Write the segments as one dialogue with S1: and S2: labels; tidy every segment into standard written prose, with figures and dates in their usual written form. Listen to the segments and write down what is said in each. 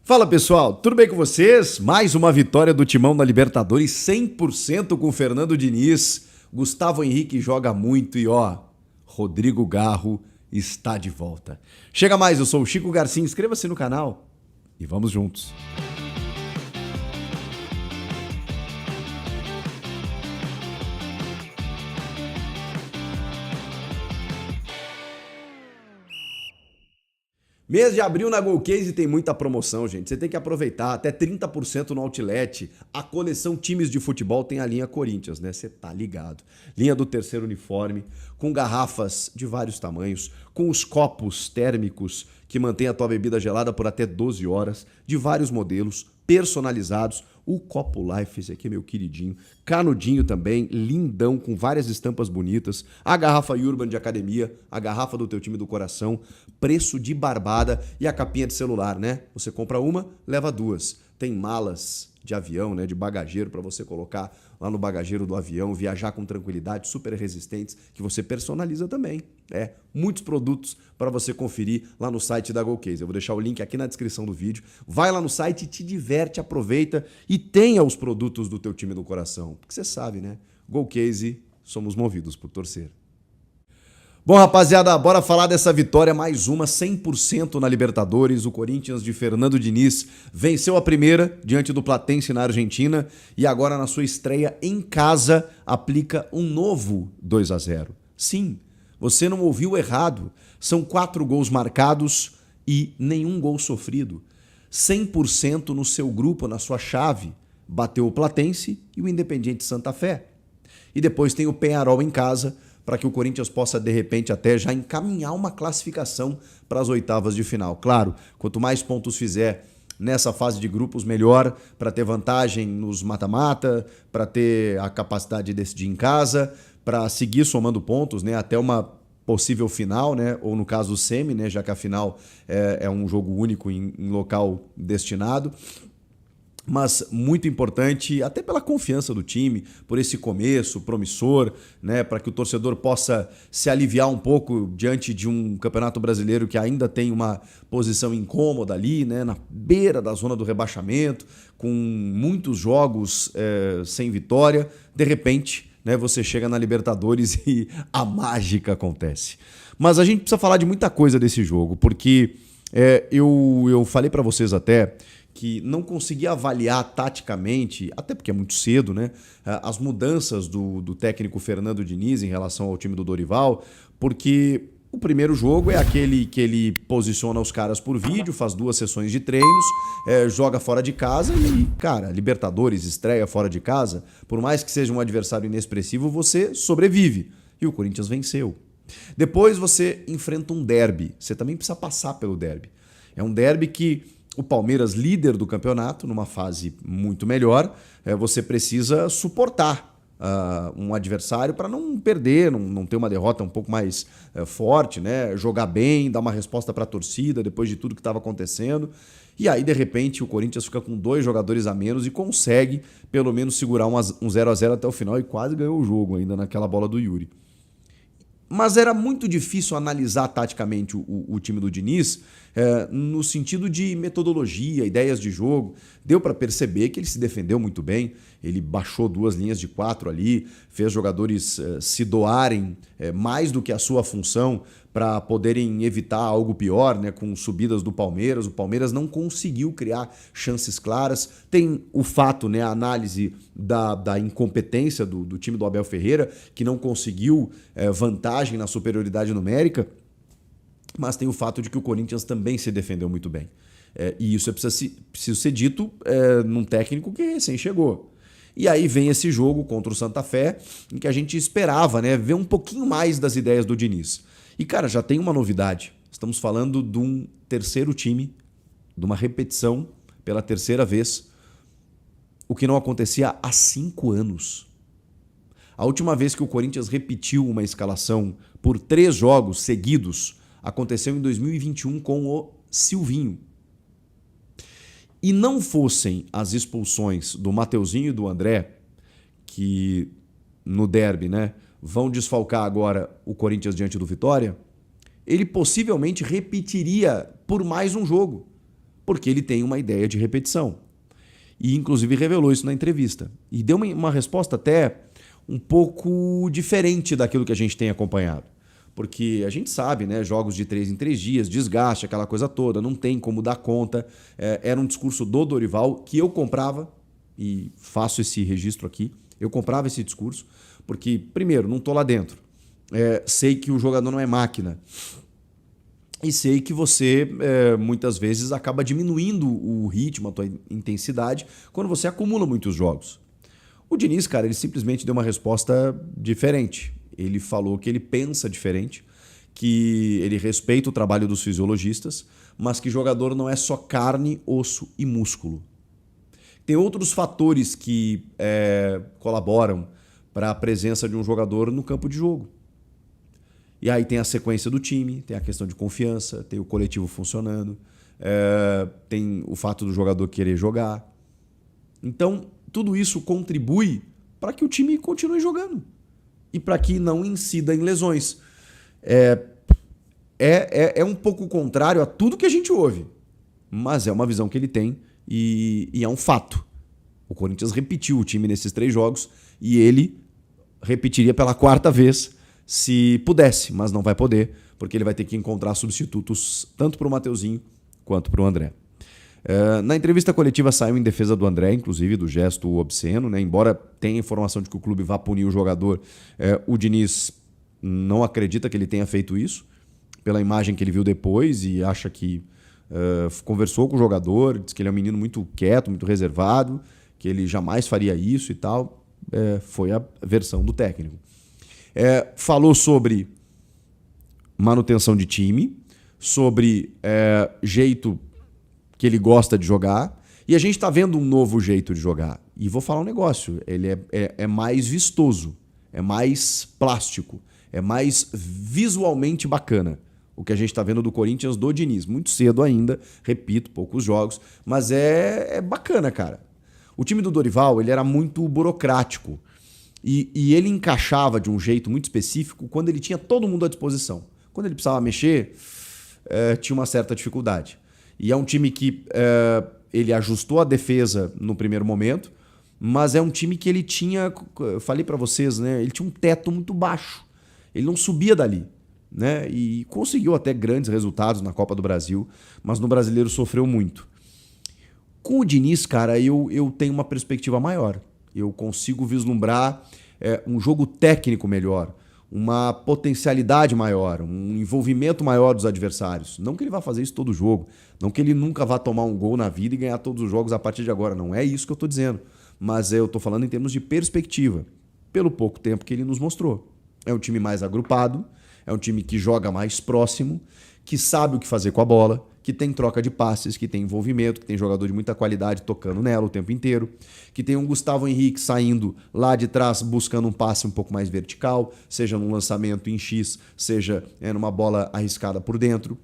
S1: Fala pessoal, tudo bem com vocês? Mais uma vitória do Timão da Libertadores, 100% com o Fernando Diniz. Gustavo Henrique joga muito e Rodrigo Garro está de volta. Chega mais, eu sou o Chico Garcia, inscreva-se no canal e vamos juntos. Mês de abril na Golcase tem muita promoção, gente. Você tem que aproveitar, até 30% no Outlet. A coleção Times de Futebol tem a linha Corinthians, né? Você tá ligado. Linha do terceiro uniforme, com garrafas de vários tamanhos, com os copos térmicos que mantêm a tua bebida gelada por até 12 horas, de vários modelos, personalizados. O Copo Life, esse aqui é meu queridinho. Canudinho também, lindão, com várias estampas bonitas. A garrafa Urban de academia, a garrafa do teu time do coração, preço de barbada e a capinha de celular, né? Você compra uma, leva duas. Tem malas de avião, né, de bagageiro para você colocar lá no bagageiro do avião, viajar com tranquilidade, super resistentes, que você personaliza também. Muitos produtos para você conferir lá no site da Golcase. Eu vou deixar o link aqui na descrição do vídeo. Vai lá no site, te diverte, aproveita e tenha os produtos do teu time do coração. Porque você sabe, né? Golcase, somos movidos por torcer. Bom, rapaziada, bora falar dessa vitória, mais uma, 100% na Libertadores. O Corinthians de Fernando Diniz venceu a primeira diante do Platense na Argentina e agora na sua estreia em casa aplica um novo 2-0. Sim, você não ouviu errado, são 4 gols marcados e nenhum gol sofrido. 100% no seu grupo, na sua chave, bateu o Platense e o Independiente Santa Fé. E depois tem o Peñarol em casa, para que o Corinthians possa, de repente, até já encaminhar uma classificação para as oitavas de final. Claro, quanto mais pontos fizer nessa fase de grupos, melhor, para ter vantagem nos mata-mata, para ter a capacidade de decidir em casa, para seguir somando pontos, né, até uma possível final, né, ou no caso o semi, né, já que a final é um jogo único em local destinado. Mas muito importante, até pela confiança do time, por esse começo promissor, né, para que o torcedor possa se aliviar um pouco diante de um campeonato brasileiro que ainda tem uma posição incômoda ali, né, na beira da zona do rebaixamento, com muitos jogos sem vitória. De repente, né, você chega na Libertadores e a mágica acontece. Mas a gente precisa falar de muita coisa desse jogo, porque eu falei para vocês até que não consegui avaliar taticamente, até porque é muito cedo, né, as mudanças do técnico Fernando Diniz em relação ao time do Dorival, porque o primeiro jogo é aquele que ele posiciona os caras por vídeo, faz 2 sessões de treinos, joga fora de casa e, cara, Libertadores, estreia fora de casa, por mais que seja um adversário inexpressivo, você sobrevive. E o Corinthians venceu. Depois você enfrenta um derby, você também precisa passar pelo derby. É um derby que o Palmeiras, líder do campeonato, numa fase muito melhor, você precisa suportar um adversário para não perder, não ter uma derrota um pouco mais forte, né? Jogar bem, dar uma resposta para a torcida depois de tudo que estava acontecendo. E aí, de repente, o Corinthians fica com 2 jogadores a menos e consegue, pelo menos, segurar um 0-0 até o final e quase ganhou o jogo ainda naquela bola do Yuri. Mas era muito difícil analisar taticamente o time do Diniz no sentido de metodologia, ideias de jogo. Deu para perceber que ele se defendeu muito bem, ele baixou 2 linhas de 4 ali, fez jogadores se doarem mais do que a sua função para poderem evitar algo pior, né, com subidas do Palmeiras. O Palmeiras não conseguiu criar chances claras. Tem o fato, né, a análise da incompetência do time do Abel Ferreira, que não conseguiu vantagem na superioridade numérica, mas tem o fato de que o Corinthians também se defendeu muito bem. E isso precisa ser dito num técnico que recém chegou. E aí vem esse jogo contra o Santa Fé, em que a gente esperava, né, ver um pouquinho mais das ideias do Diniz. E, cara, já tem uma novidade. Estamos falando de um terceiro time, de uma repetição pela terceira vez, o que não acontecia há 5 anos. A última vez que o Corinthians repetiu uma escalação por 3 jogos seguidos aconteceu em 2021 com o Silvinho. E não fossem as expulsões do Mateuzinho e do André, que no derby, né, vão desfalcar agora o Corinthians diante do Vitória, ele possivelmente repetiria por mais um jogo. porque ele tem uma ideia de repetição. E inclusive revelou isso na entrevista. E deu uma resposta até um pouco diferente daquilo que a gente tem acompanhado. Porque a gente sabe, né, jogos de 3 em 3 dias, desgaste, aquela coisa toda, não tem como dar conta. Era um discurso do Dorival que eu comprava, e faço esse registro aqui, eu comprava esse discurso, porque, primeiro, não estou lá dentro. Sei que o jogador não é máquina. E sei que você, muitas vezes, acaba diminuindo o ritmo, a tua intensidade, quando você acumula muitos jogos. O Diniz, cara, ele simplesmente deu uma resposta diferente. Ele falou que ele pensa diferente, que ele respeita o trabalho dos fisiologistas, mas que jogador não é só carne, osso e músculo. Tem outros fatores que colaboram para a presença de um jogador no campo de jogo. E aí tem a sequência do time, tem a questão de confiança, tem o coletivo funcionando, tem o fato do jogador querer jogar. Então, tudo isso contribui para que o time continue jogando e para que não incida em lesões. É um pouco contrário a tudo que a gente ouve, mas é uma visão que ele tem e é um fato. O Corinthians repetiu o time nesses 3 jogos e ele repetiria pela 4ª vez se pudesse, mas não vai poder, porque ele vai ter que encontrar substitutos tanto para o Mateuzinho quanto para o André. Na entrevista coletiva saiu em defesa do André, inclusive do gesto obsceno, né? Embora tenha informação de que o clube vá punir o jogador, o Diniz não acredita que ele tenha feito isso, pela imagem que ele viu depois, e acha que conversou com o jogador, diz que ele é um menino muito quieto, muito reservado, que ele jamais faria isso e tal. Foi a versão do técnico. Falou sobre manutenção de time, sobre jeito que ele gosta de jogar, e a gente está vendo um novo jeito de jogar. E vou falar um negócio, ele é mais vistoso, é mais plástico, é mais visualmente bacana. O que a gente está vendo do Corinthians do Diniz. Muito cedo ainda, repito, poucos jogos, mas é bacana, cara. O time do Dorival, ele era muito burocrático. E ele encaixava de um jeito muito específico quando ele tinha todo mundo à disposição. Quando ele precisava mexer, tinha uma certa dificuldade. E é um time que ele ajustou a defesa no primeiro momento, mas é um time que ele tinha, eu falei para vocês, né, ele tinha um teto muito baixo. Ele não subia dali, né? E conseguiu até grandes resultados na Copa do Brasil, mas no Brasileiro sofreu muito. Com o Diniz, cara, eu tenho uma perspectiva maior. Eu consigo vislumbrar um jogo técnico melhor, uma potencialidade maior, um envolvimento maior dos adversários. Não que ele vá fazer isso todo jogo, não que ele nunca vá tomar um gol na vida e ganhar todos os jogos a partir de agora. Não é isso que eu estou dizendo. Mas eu estou falando em termos de perspectiva, pelo pouco tempo que ele nos mostrou. É um time mais agrupado, é um time que joga mais próximo, que sabe o que fazer com a bola, que tem troca de passes, que tem envolvimento, que tem jogador de muita qualidade tocando nela o tempo inteiro, que tem um Gustavo Henrique saindo lá de trás buscando um passe um pouco mais vertical, seja num lançamento em X, seja numa bola arriscada por dentro.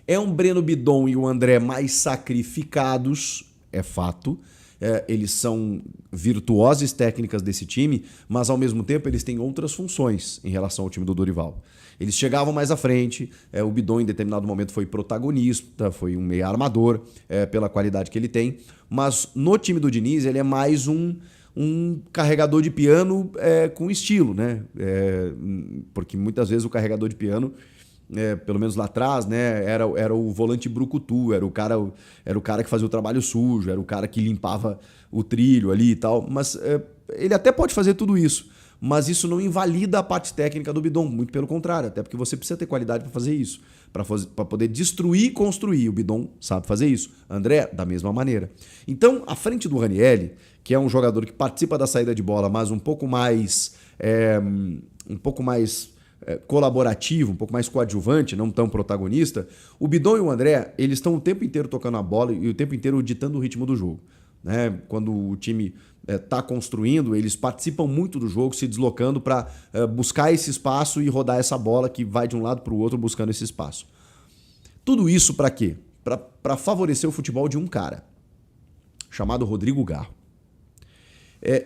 S1: É um Breno Bidon e o André mais sacrificados, é fato. Eles são virtuoses técnicas desse time, mas ao mesmo tempo eles têm outras funções em relação ao time do Dorival. Eles chegavam mais à frente, o Bidon em determinado momento foi protagonista, foi um meio armador pela qualidade que ele tem, mas no time do Diniz ele é mais um carregador de piano com estilo, né? Porque muitas vezes o carregador de piano, pelo menos lá atrás, né, era o volante brucutu, era o cara que fazia o trabalho sujo, era o cara que limpava o trilho ali e tal, mas ele até pode fazer tudo isso, mas isso não invalida a parte técnica do Bidon, muito pelo contrário, até porque você precisa ter qualidade para fazer isso, para poder destruir e construir. O Bidon sabe fazer isso, André, da mesma maneira. Então, à frente do Ranieri, que é um jogador que participa da saída de bola, mas um pouco mais colaborativo, um pouco mais coadjuvante, não tão protagonista, o Bidon e o André, eles estão o tempo inteiro tocando a bola e o tempo inteiro ditando o ritmo do jogo. Né? Quando o time está construindo, eles participam muito do jogo, se deslocando para buscar esse espaço e rodar essa bola que vai de um lado para o outro buscando esse espaço. Tudo isso para quê? Para favorecer o futebol de um cara, chamado Rodrigo Garro.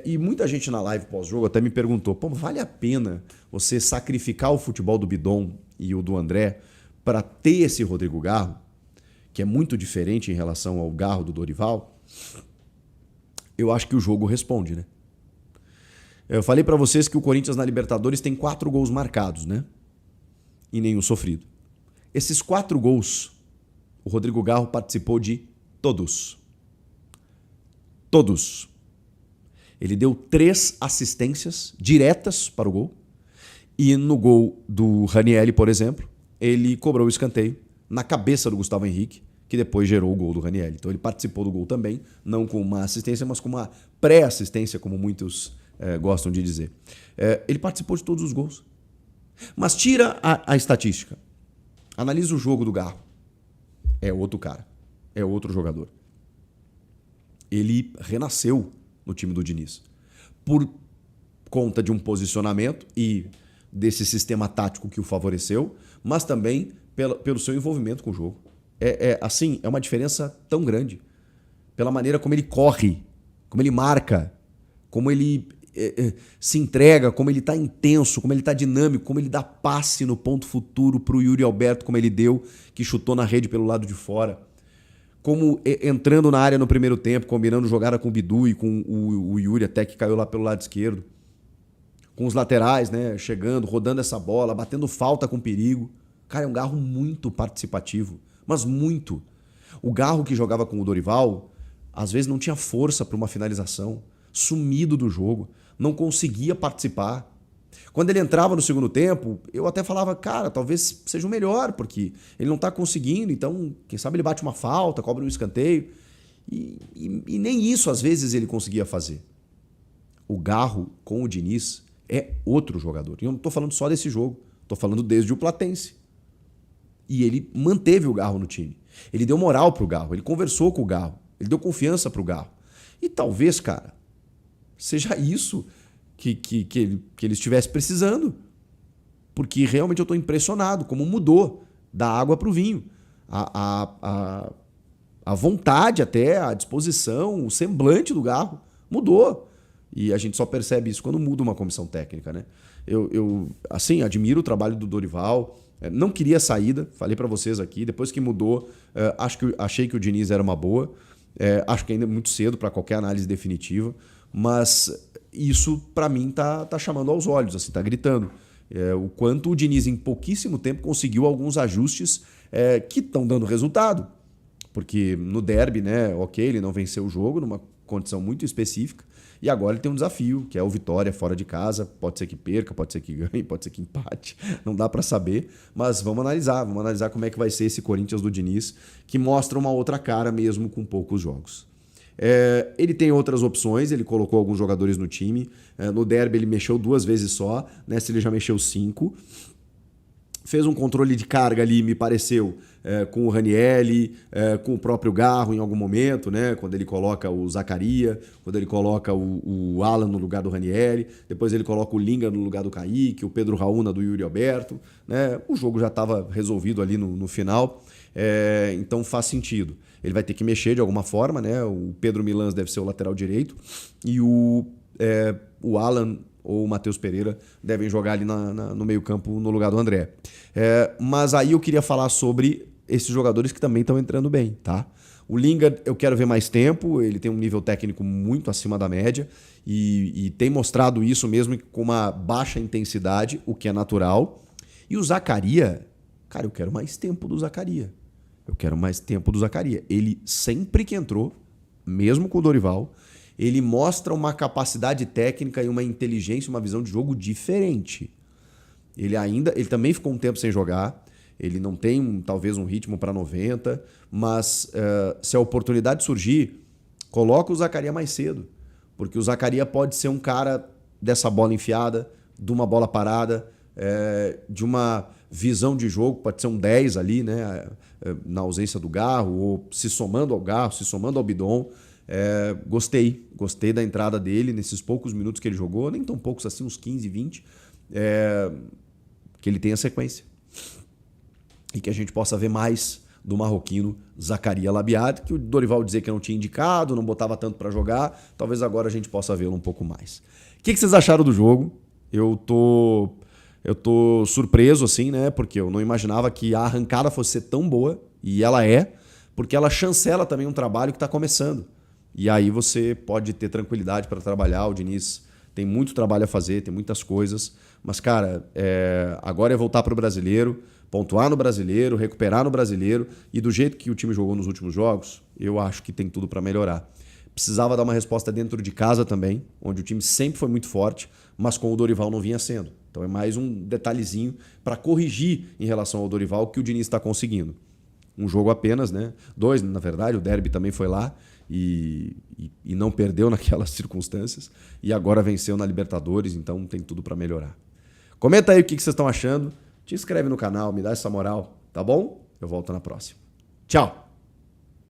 S1: E muita gente na live pós-jogo até me perguntou, pô, vale a pena você sacrificar o futebol do Bidon e o do André para ter esse Rodrigo Garro, que é muito diferente em relação ao Garro do Dorival, eu acho que o jogo responde, né? Eu falei para vocês que o Corinthians na Libertadores tem 4 gols marcados, né? E nenhum sofrido. Esses 4 gols, o Rodrigo Garro participou de todos. Todos. Ele deu 3 assistências diretas para o gol. E no gol do Ranieri, por exemplo, ele cobrou o escanteio na cabeça do Gustavo Henrique, que depois gerou o gol do Ranieri. Então ele participou do gol também, não com uma assistência, mas com uma pré-assistência, como muitos gostam de dizer. Ele participou de todos os gols. Mas tira a estatística. Analisa o jogo do Garro. É outro cara. É outro jogador. Ele renasceu no time do Diniz. Por conta de um posicionamento e desse sistema tático que o favoreceu, mas também pelo seu envolvimento com o jogo. Assim, é uma diferença tão grande. Pela maneira como ele corre, como ele marca, como ele se entrega, como ele está intenso, como ele está dinâmico, como ele dá passe no ponto futuro para o Yuri Alberto, como ele deu, que chutou na rede pelo lado de fora. Como entrando na área no primeiro tempo, combinando jogada com o Bidu e com o Yuri, até que caiu lá pelo lado esquerdo. Com os laterais, né, chegando, rodando essa bola, batendo falta com perigo. Cara, é um Garro muito participativo, mas muito. O Garro que jogava com o Dorival, às vezes não tinha força para uma finalização, sumido do jogo, não conseguia participar. Quando ele entrava no segundo tempo, eu até falava, cara, talvez seja o melhor, porque ele não está conseguindo, então, quem sabe ele bate uma falta, cobra um escanteio. E nem isso, às vezes, ele conseguia fazer. O Garro com o Diniz é outro jogador. E eu não estou falando só desse jogo, estou falando desde o Platense. E ele manteve o Garro no time. Ele deu moral pro Garro, ele conversou com o Garro, ele deu confiança pro Garro. E talvez, cara, seja isso que ele estivesse precisando. Porque realmente eu estou impressionado como mudou da água para o vinho. A vontade até, a disposição, o semblante do Garro mudou. E a gente só percebe isso quando muda uma comissão técnica, né? Eu assim, admiro o trabalho do Dorival. Não queria saída, falei para vocês aqui. Depois que mudou, achei que o Diniz era uma boa. Acho que ainda é muito cedo para qualquer análise definitiva. Mas isso, para mim, tá chamando aos olhos, assim, tá gritando. O quanto o Diniz, em pouquíssimo tempo, conseguiu alguns ajustes que estão dando resultado. Porque no derby, né, ok, ele não venceu o jogo numa condição muito específica. E agora ele tem um desafio, que é o Vitória fora de casa. Pode ser que perca, pode ser que ganhe, pode ser que empate. Não dá para saber, mas vamos analisar como é que vai ser esse Corinthians do Diniz, que mostra uma outra cara mesmo com poucos jogos. Ele tem outras opções, ele colocou alguns jogadores no time. No derby ele mexeu 2 vezes só, nessa ele já mexeu 5. Fez um controle de carga ali, me pareceu, com o Ranieri, com o próprio Garro em algum momento, né? Quando ele coloca o Zaccaria, quando ele coloca o Alan no lugar do Ranieri, depois ele coloca o Linga no lugar do Kaique, o Pedro Raúna do Yuri Alberto, né? O jogo já estava resolvido ali no final, então faz sentido. Ele vai ter que mexer de alguma forma, né? O Pedro Milans deve ser o lateral direito e o Alan ou o Matheus Pereira devem jogar ali no meio-campo no lugar do André. Mas aí eu queria falar sobre esses jogadores que também estão entrando bem, tá? O Linga eu quero ver mais tempo, ele tem um nível técnico muito acima da média e tem mostrado isso mesmo com uma baixa intensidade, o que é natural. E o Zaccaria, cara, eu quero mais tempo do Zaccaria. Ele sempre que entrou, mesmo com o Dorival, ele mostra uma capacidade técnica e uma inteligência, uma visão de jogo diferente. Ele também ficou um tempo sem jogar, ele não tem talvez um ritmo para 90, mas se a oportunidade surgir, coloca o Zaccaria mais cedo, porque o Zaccaria pode ser um cara dessa bola enfiada, de uma bola parada, de uma visão de jogo, pode ser um 10 ali, né, na ausência do Garro, ou se somando ao Garro, se somando ao Bidon. Gostei da entrada dele nesses poucos minutos que ele jogou, nem tão poucos assim, uns 15, 20, que ele tenha sequência e que a gente possa ver mais do marroquino Zaccaria Labiad, que o Dorival dizia que não tinha indicado, não botava tanto para jogar, talvez agora a gente possa vê-lo um pouco mais. O que vocês acharam do jogo? Eu tô surpreso, assim, né, porque eu não imaginava que a arrancada fosse ser tão boa, e ela é. porque ela chancela também um trabalho que está começando. E aí você pode ter tranquilidade para trabalhar. O Diniz tem muito trabalho a fazer, tem muitas coisas. Mas, cara, agora é voltar para o Brasileiro, pontuar no Brasileiro, recuperar no Brasileiro. E do jeito que o time jogou nos últimos jogos, eu acho que tem tudo para melhorar. Precisava dar uma resposta dentro de casa também, onde o time sempre foi muito forte, mas com o Dorival não vinha sendo. Então é mais um detalhezinho para corrigir em relação ao Dorival que o Diniz está conseguindo. Um jogo apenas, né? 2, na verdade, o derby também foi lá e não perdeu naquelas circunstâncias. E agora venceu na Libertadores, então tem tudo para melhorar. Comenta aí o que vocês estão achando. Te inscreve no canal, me dá essa moral, tá bom? Eu volto na próxima. Tchau!